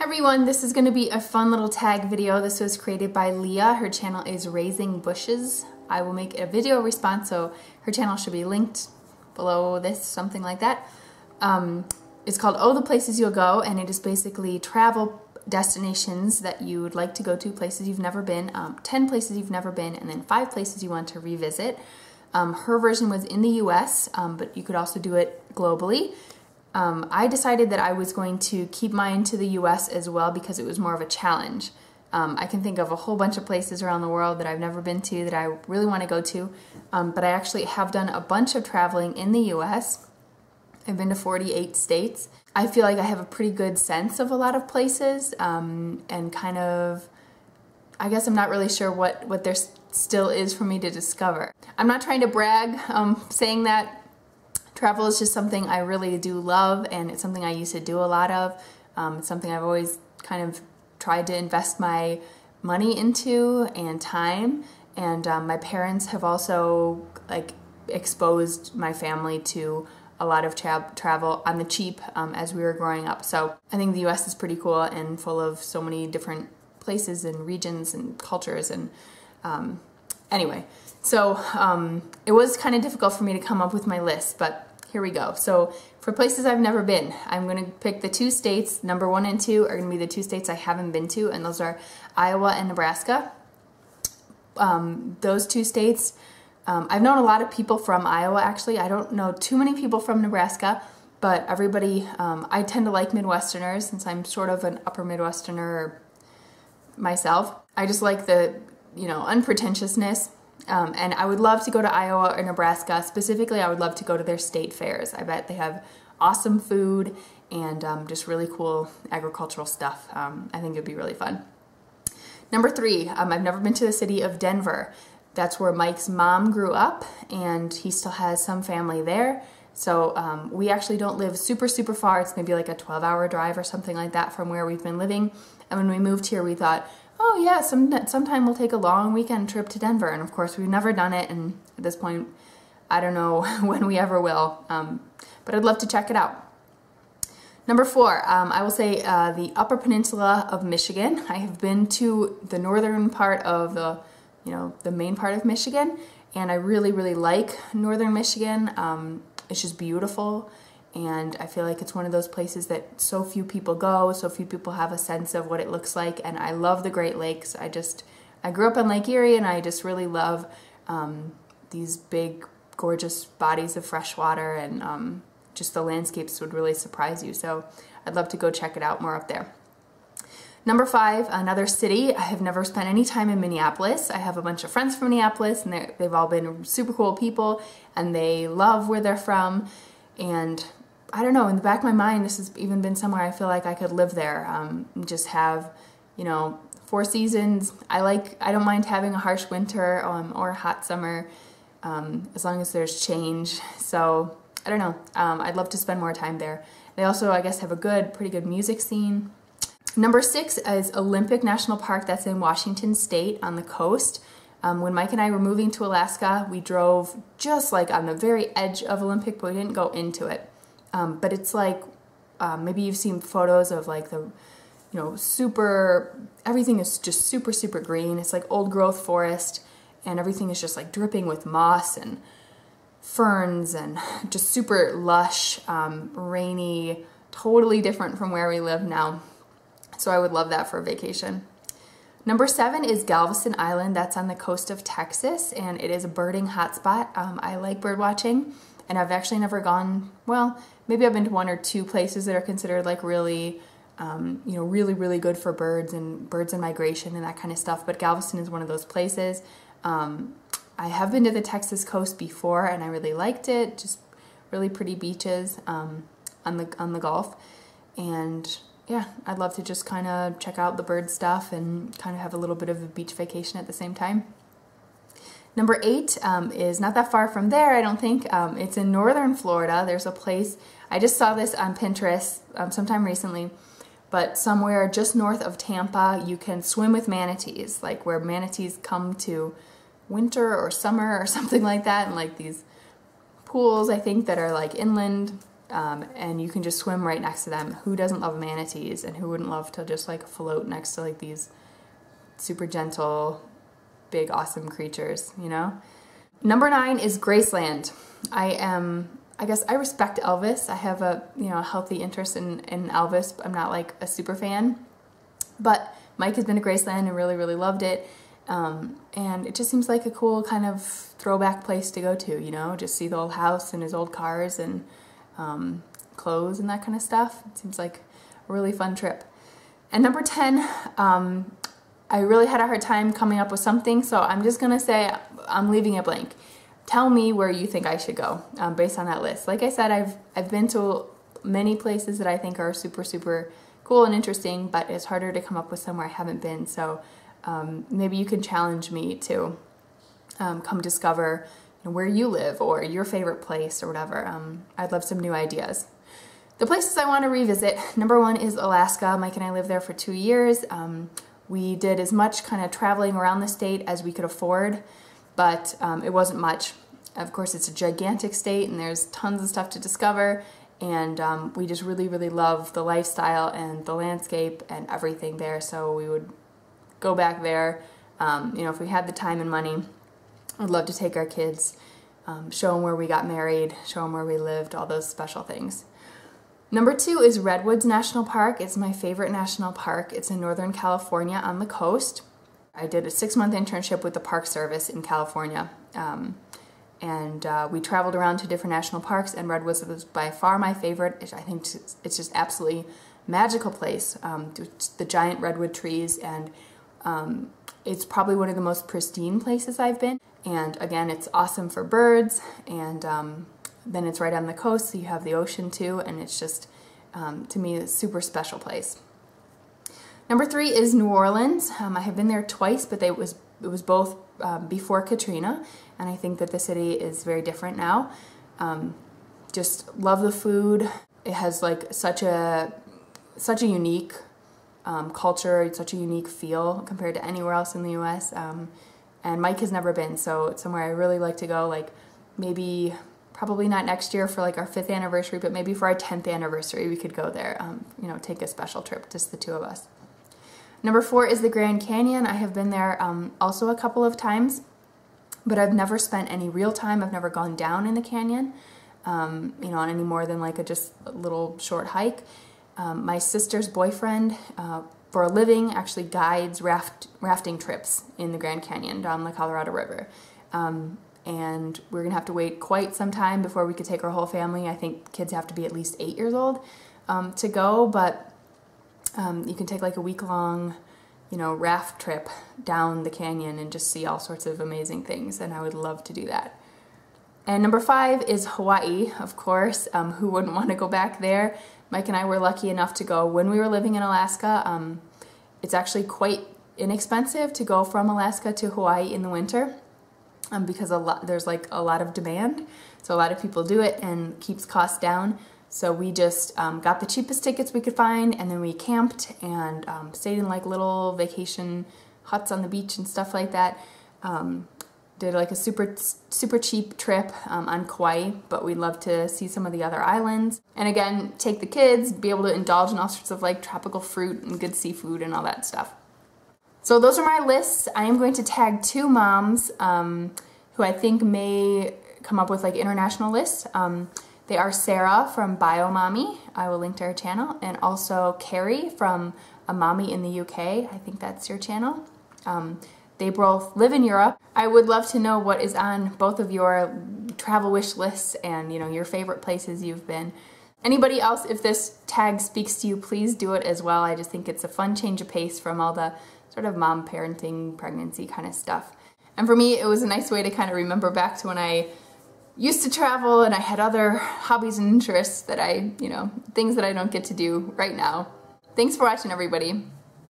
everyone, this is going to be a fun little tag video. This was created by Leah. Her channel is Raising Bushes. I will make a video response, so her channel should be linked below this, something like that. It's called Oh the Places You'll Go, and it is basically travel destinations that you would like to go to, places you've never been, 10 places you've never been, and then 5 places you want to revisit. Her version was in the US, but you could also do it globally. I decided that I was going to keep mine to the US as well because it was more of a challenge. I can think of a whole bunch of places around the world that I've never been to that I really want to go to, but I actually have done a bunch of traveling in the US. I've been to 48 states. I feel like I have a pretty good sense of a lot of places, and kind of, I guess I'm not really sure what there still is for me to discover. I'm not trying to brag, saying that. Travel is just something I really do love, and it's something I used to do a lot of. It's something I've always kind of tried to invest my money into and time, and my parents have also exposed my family to a lot of travel on the cheap as we were growing up. So I think the US is pretty cool and full of so many different places and regions and cultures, and anyway, so it was kind of difficult for me to come up with my list, but here we go. So for places I've never been, I'm going to pick the 2 states. Number 1 and 2 are going to be the 2 states I haven't been to, and those are Iowa and Nebraska. Those 2 states, I've known a lot of people from Iowa, actually. I don't know too many people from Nebraska, but everybody, I tend to like Midwesterners since I'm sort of an upper Midwesterner myself. I just like the, unpretentiousness. And I would love to go to Iowa or Nebraska. Specifically, I would love to go to their state fairs. I bet they have awesome food and just really cool agricultural stuff. I think it would be really fun. Number 3, I've never been to the city of Denver. That's where Mike's mom grew up, and he still has some family there. So we actually don't live super far. It's maybe like a 12-hour drive or something like that from where we've been living. And when we moved here, we thought, oh yeah, sometime we'll take a long weekend trip to Denver. And of course, we've never done it, and at this point, I don't know when we ever will, but I'd love to check it out. Number 4, I will say the Upper Peninsula of Michigan. I have been to the northern part of the main part of Michigan, and I really like northern Michigan. It's just beautiful. And I feel like it's one of those places that so few people go, so few people have a sense of what it looks like. And I love the Great Lakes. I grew up on Lake Erie, and I just really love these big, gorgeous bodies of fresh water, and just the landscapes would really surprise you. So I'd love to go check it out more up there. Number 5, another city. I have never spent any time in Minneapolis. I have a bunch of friends from Minneapolis, and they've all been super cool people, and they love where they're from. And I don't know, in the back of my mind, this has even been somewhere I feel like I could live there, just have, 4 seasons. I don't mind having a harsh winter or a hot summer, as long as there's change. So, I don't know, I'd love to spend more time there. They also, I guess, have a pretty good music scene. Number 6 is Olympic National Park. That's in Washington State on the coast. When Mike and I were moving to Alaska, we drove just like on the very edge of Olympic, but we didn't go into it. But it's like, maybe you've seen photos of like the, everything is just super green. It's like old growth forest, and everything is just like dripping with moss and ferns and just super lush, rainy, totally different from where we live now. So I would love that for a vacation. Number 7 is Galveston Island. That's on the coast of Texas, and it is a birding hotspot. I like bird watching, and I've actually never gone, well, maybe I've been to 1 or 2 places that are considered like really, really good for birds and migration and that kind of stuff, but Galveston is one of those places. I have been to the Texas coast before, and I really liked it. Just really pretty beaches on the Gulf, and yeah, I'd love to just kind of check out the bird stuff and kind of have a little bit of a beach vacation at the same time. Number 8 is not that far from there, I don't think. It's in northern Florida. There's a place, I just saw this on Pinterest sometime recently, but somewhere just north of Tampa, you can swim with manatees, like where manatees come to winter or summer or something like that, and like these pools, I think, that are like inland. and you can just swim right next to them. Who doesn't love manatees, and who wouldn't love to just like float next to like these super gentle, big, awesome creatures, you know? Number 9 is Graceland. I guess I respect Elvis. I have a, you know, a healthy interest in Elvis. I'm not like a super fan, but Mike has been to Graceland and really, really loved it. And it just seems like a cool kind of throwback place to go to, you know, just see the old house and his old cars and clothes and that kind of stuff. It seems like a really fun trip. And number 10, I really had a hard time coming up with something, so I'm just gonna say I'm leaving it blank. Tell me where you think I should go based on that list. Like I said, I've been to many places that I think are super, super cool and interesting, but it's harder to come up with somewhere I haven't been. So maybe you can challenge me to come discover, you know, where you live or your favorite place or whatever. I'd love some new ideas. The places I want to revisit, number 1 is Alaska. Mike and I lived there for 2 years. We did as much kind of traveling around the state as we could afford, but it wasn't much. Of course, it's a gigantic state and there's tons of stuff to discover, and we just really, really love the lifestyle and the landscape and everything there, so we would go back there. You know, if we had the time and money, I'd love to take our kids, show them where we got married, show them where we lived, all those special things. Number 2 is Redwoods National Park. It's my favorite national park. It's in Northern California on the coast. I did a 6-month internship with the Park Service in California. And we traveled around to different national parks, and Redwoods was by far my favorite. I think it's just absolutely magical place. The giant redwood trees, and it's probably one of the most pristine places I've been. And again, it's awesome for birds, and then it's right on the coast, so you have the ocean too, and it's just, to me, a super special place. Number 3 is New Orleans. I have been there twice, but it was both before Katrina, and I think that the city is very different now. Just love the food. It has like such a unique culture, such a unique feel compared to anywhere else in the U.S. And Mike has never been, so it's somewhere I really like to go. Like maybe, probably not next year for like our 5th anniversary, but maybe for our 10th anniversary we could go there. You know, take a special trip, just the 2 of us. Number 4 is the Grand Canyon. I have been there also a couple of times, but I've never spent any real time. I've never gone down in the canyon, you know, on any more than like just a little short hike. My sister's boyfriend, for a living, actually guides rafting trips in the Grand Canyon down the Colorado River. And we're gonna have to wait quite some time before we could take our whole family. I think kids have to be at least 8 years old to go, but you can take like a week-long, you know, raft trip down the canyon and just see all sorts of amazing things, and I would love to do that. And number 5 is Hawaii, of course. Who wouldn't want to go back there? Mike and I were lucky enough to go when we were living in Alaska. It's actually quite inexpensive to go from Alaska to Hawaii in the winter because there's like a lot of demand. So a lot of people do it and keeps costs down. So we just got the cheapest tickets we could find, and then we camped and stayed in like little vacation huts on the beach and stuff like that. Did like a super cheap trip on Kauai, but we'd love to see some of the other islands. And again, take the kids, be able to indulge in all sorts of like tropical fruit and good seafood and all that stuff. So those are my lists. I am going to tag 2 moms who I think may come up with like international lists. They are Sarah from Bio Mommy, I will link to her channel, and also Carrie from A Mommy in the UK, I think that's your channel. They both live in Europe. I would love to know what is on both of your travel wish lists and, you know, your favorite places you've been. Anybody else, if this tag speaks to you, please do it as well. I just think it's a fun change of pace from all the sort of mom parenting, pregnancy kind of stuff. And for me, it was a nice way to kind of remember back to when I used to travel and I had other hobbies and interests that things that I don't get to do right now. Thanks for watching, everybody.